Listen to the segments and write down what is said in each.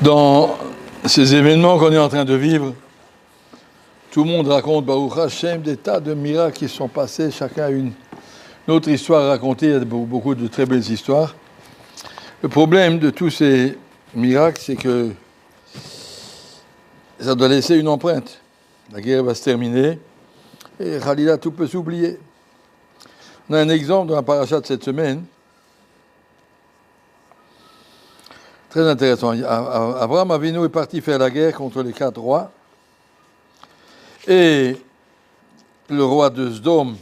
Dans ces événements qu'on est en train de vivre, tout le monde raconte, Baruch Hashem, des tas de miracles qui sont passés, chacun a une autre histoire à raconter, il y a beaucoup de très belles histoires. Le problème de tous ces miracles, c'est que ça doit laisser une empreinte. La guerre va se terminer et Khalila, tout peut s'oublier. On a un exemple dans la paracha de cette semaine, très intéressant. Abraham Avinu est parti faire la guerre contre les 4 rois. Et le roi de Sdom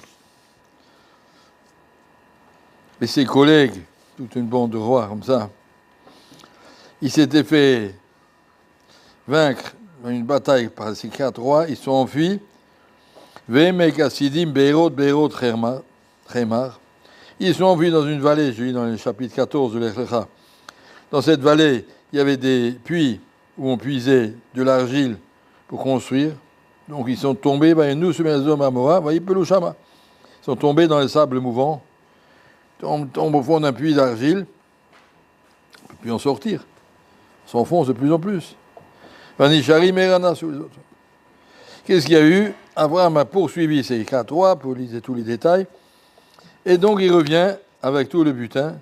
et ses collègues, toute une bande de rois comme ça, ils s'étaient fait vaincre dans une bataille par ces 4 rois. Ils sont enfuis. Ils sont enfuis dans une vallée, je lis dans le chapitre 14 de l'Echlecha. Dans cette vallée, il y avait des puits où on puisait de l'argile pour construire. Donc ils sont tombés, ils sont tombés dans les sables mouvants, tombent au fond d'un puits d'argile, on ne peut plus en sortir. On s'enfonce de plus en plus. Qu'est-ce qu'il y a eu? Abraham a poursuivi ces 4 rois, pour lire tous les détails, et donc il revient avec tout le butin.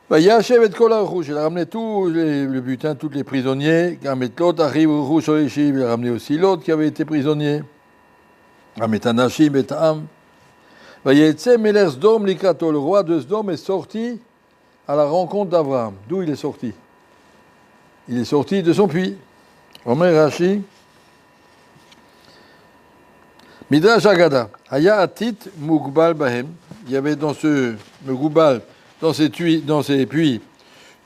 Il a ramené tout le butin, tous les prisonniers. Il a ramené aussi l'autre qui avait été prisonnier. Le roi de Sdom est sorti à la rencontre d'Abraham. D'où il est sorti? Il est sorti de son puits. Omer Rashi. Midrash Agada. Haya atit mugbal bahem. Il y avait dans ce mugbal, dans ces puits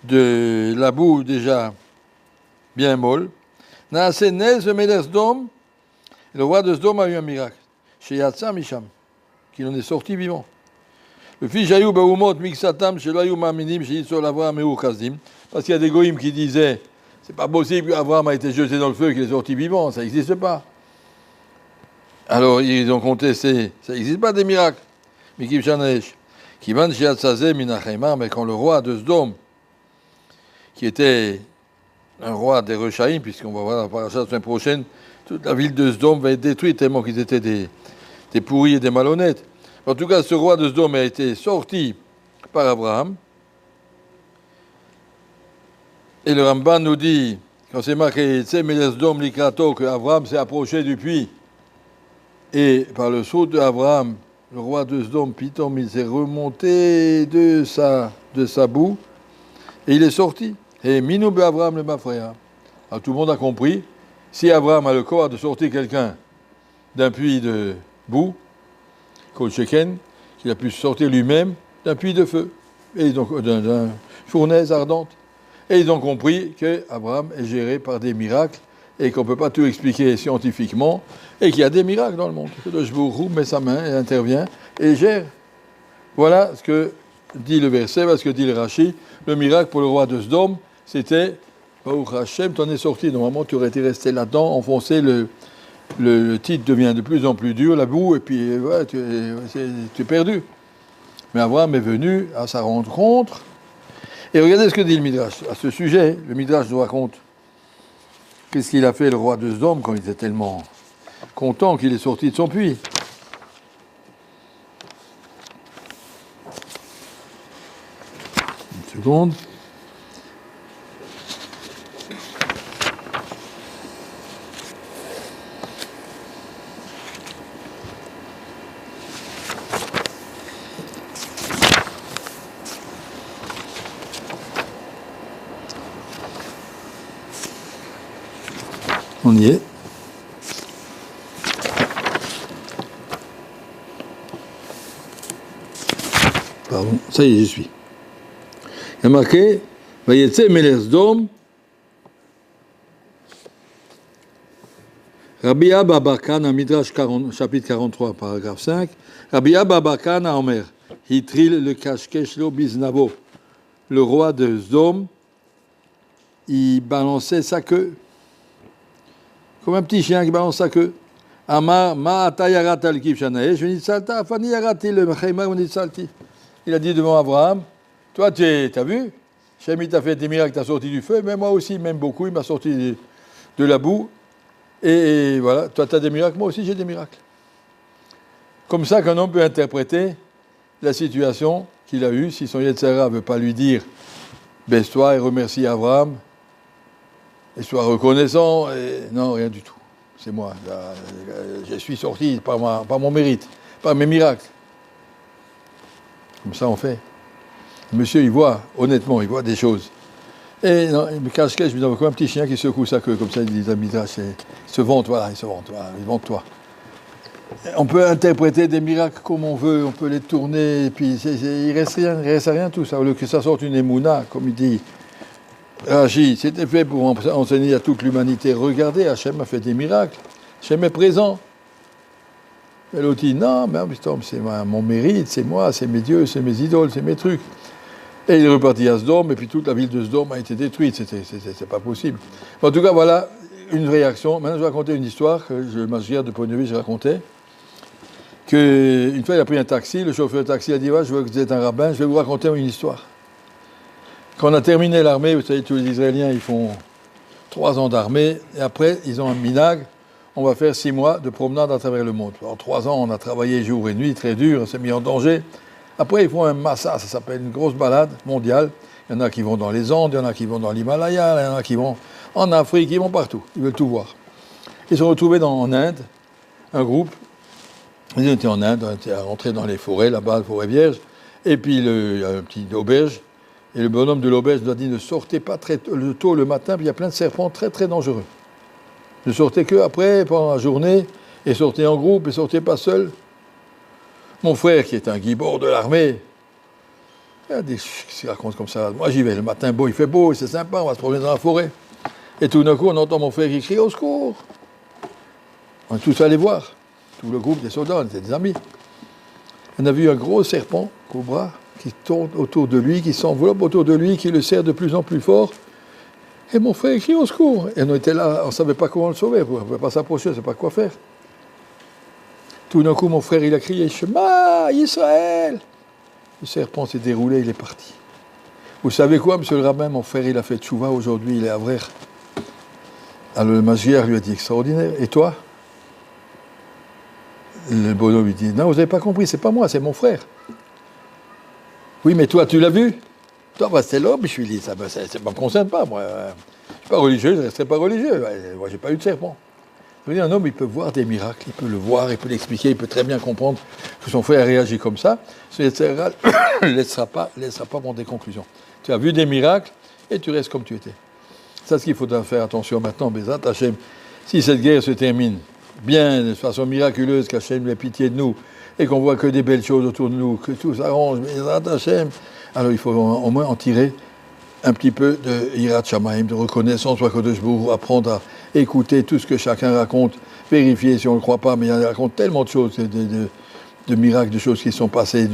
de la boue déjà bien molle. Naase Nez Melech Sdom. Le roi de Sdom a eu un miracle. Chez Yatsa Misham, qu'il en est sorti vivant. Le fils Jaïou Baoumot Mixatam, chez Laïou Maminim, chez Yisol Avraham et Kazdim. Parce qu'il y a des goïms qui disaient c'est pas possible qu'Abraham a été jeté dans le feu, qu'il est sorti vivant, ça n'existe pas. Alors ils ont contesté, ça n'existe pas des miracles. Mais qui van Shiatzazé Minachemar, mais quand le roi de Sdom, qui était un roi des Rechaïm, puisqu'on va voir la paracha la semaine prochaine, toute la ville de Sdom va être détruite tellement qu'ils étaient des pourris et des malhonnêtes. En tout cas, ce roi de Sdom a été sorti par Abraham. Et le Ramban nous dit, quand c'est marqué Sdom Likrato, que Abraham s'est approché du puits, et par le saut d'Abraham, le roi de Sdom, Pitom, il s'est remonté de sa boue, et il est sorti. Et Minoube Abraham le Mafraya. Alors tout le monde a compris, si Abraham a le corps de sortir quelqu'un d'un puits de boue, Kolcheken, qu'il a pu sortir lui-même d'un puits de feu, et donc d'une fournaise ardente. Et ils ont compris qu'Abraham est géré par des miracles et qu'on ne peut pas tout expliquer scientifiquement et qu'il y a des miracles dans le monde. Que le Jbourou met sa main et intervient et gère. Voilà ce que dit le verset, ce que dit le Rashi. Le miracle pour le roi de Sdom, c'était Baruch Hashem, t'en es sorti. Normalement, tu aurais été resté là-dedans, enfoncé. Le titre devient de plus en plus dur, la boue, et puis voilà, tu es perdu. Mais Abraham est venu à sa rencontre. Et regardez ce que dit le Midrash. À ce sujet, le Midrash nous raconte qu'est-ce qu'il a fait le roi de Sdom quand il était tellement content qu'il est sorti de son puits. Une seconde. On y est. Pardon, ça y est, j'y suis. Il y a marqué Vayetse Melech Sdom, Rabbi Abba bar Kana, Midrash chapitre 43, paragraphe 5. Rabbi Abba bar Kana Omer, Hitril le Kashkesh lo Biznavo. Le roi de Sdom, il balançait sa queue. Comme un petit chien qui balance sa queue. Amar ma'ata yarata al-kif shanaesh, v'nitzalta afani yarati le mechema v'nitzalti. Il a dit devant Abraham, toi, t'as vu? Hachem, il t'a fait des miracles, t'a sorti du feu, mais moi aussi, même beaucoup, il m'a sorti de la boue. Et voilà, toi, tu as des miracles, moi aussi, j'ai des miracles. Comme ça qu'un homme peut interpréter la situation qu'il a eue, si son Yetzirah ne veut pas lui dire baisse-toi et remercie Abraham, et sois reconnaissant, et non, rien du tout. C'est moi. Je suis sorti par mon mérite, par mes miracles. Comme ça, on fait. Monsieur, il voit, honnêtement, il voit des choses. Et non, il me cache-cache, je me dis, comme un petit chien qui secoue sa queue, comme ça, il dit, il se vante, voilà, il se vante, voilà, il vante toi. On peut interpréter des miracles comme on veut, on peut les tourner, et puis il reste rien tout ça. Au lieu que ça sorte une émouna, comme il dit Rachi, c'était fait pour enseigner à toute l'humanité. Regardez, Hachem a fait des miracles, Hachem est présent. Et l'autre dit, non, mais c'est mon mérite, c'est moi, c'est mes dieux, c'est mes idoles, c'est mes trucs. Et il est reparti à Sdom, et puis toute la ville de Sdom a été détruite, c'est pas possible. En tout cas, voilà une réaction. Maintenant, je vais raconter une histoire que le Mashiach de Ponyville racontait. Qu'une fois, il a pris un taxi, le chauffeur de taxi a dit, ouais, je vois que vous êtes un rabbin, je vais vous raconter une histoire. Quand on a terminé l'armée, vous savez, tous les Israéliens, ils font 3 ans d'armée, et après, ils ont un minag. On va faire 6 mois de promenade à travers le monde. En 3 ans, on a travaillé jour et nuit, très dur, on s'est mis en danger. Après, ils font un massa, ça s'appelle une grosse balade mondiale. Il y en a qui vont dans les Andes, il y en a qui vont dans l'Himalaya, il y en a qui vont en Afrique, ils vont partout. Ils veulent tout voir. Ils se sont retrouvés en Inde, un groupe. Ils étaient en Inde, on était rentrés dans les forêts, là-bas, la forêt vierge. Et puis, il y a un petit auberge. Et le bonhomme de l'auberge nous a dit, ne sortez pas très tôt le matin, puis il y a plein de serpents très, très dangereux. Ne sortez qu'après, pendant la journée, et sortez en groupe, et sortez pas seul. Mon frère, qui est un guibord de l'armée, il y a des qui racontent comme ça. Moi, j'y vais le matin, beau, il fait beau, c'est sympa, on va se promener dans la forêt. Et tout d'un coup, on entend mon frère qui crie « Au secours !» On est tous allés voir. Tout le groupe des soldats, on était des amis. On a vu un gros serpent, cobra, qui tourne autour de lui, qui s'enveloppe autour de lui, qui le serre de plus en plus fort. Et mon frère crie au secours. Et on était là, on ne savait pas comment le sauver, on ne pouvait pas s'approcher, on ne savait pas quoi faire. Tout d'un coup, mon frère, il a crié « Shema, Israël !» Le serpent s'est déroulé, il est parti. Vous savez quoi, monsieur le rabbin, mon frère, il a fait tchouva aujourd'hui, il est à Avrer. Alors le Mashiach lui a dit « Extraordinaire. Et toi ?» Le bonhomme lui dit « Non, vous n'avez pas compris, c'est pas moi, c'est mon frère. » « Oui, mais toi, tu l'as vu ?»« Toi, bah, c'est l'homme. » Je lui dis « Ça ne me concerne pas, moi. Je ne suis pas religieux, je ne resterai pas religieux. Moi, je n'ai pas eu de serpent. » Je veux dire, un homme, il peut voir des miracles, il peut le voir, il peut l'expliquer, il peut très bien comprendre que son frère a réagi comme ça. Ce Yetzirah ne laissera pas prendre des conclusions. Tu as vu des miracles et tu restes comme tu étais. C'est ce qu'il faudra faire attention maintenant, Bézat Hachem. Si cette guerre se termine bien, de façon miraculeuse, qu'Hachem ait pitié de nous, et qu'on voit que des belles choses autour de nous, que tout s'arrange, Bézat Hachem, alors il faut au moins en tirer un petit peu de Yirat Shamayim, de reconnaissance, apprendre à écouter tout ce que chacun raconte, vérifier si on ne le croit pas, mais il raconte tellement de choses, de miracles, de choses qui sont passées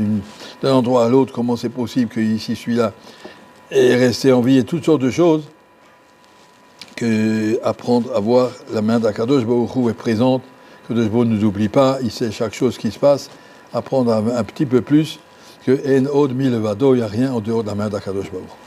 d'un endroit à l'autre, comment c'est possible qu'ici, celui-là est resté en vie, et toutes sortes de choses, que apprendre à voir la main d'Akadosh Baruch Hu est présente, que Akadosh Baruch Hu ne nous oublie pas, il sait chaque chose qui se passe, apprendre un petit peu plus, que En Od Mi Levado, il n'y a rien en dehors de la main d'Akadosh Baruch Hu.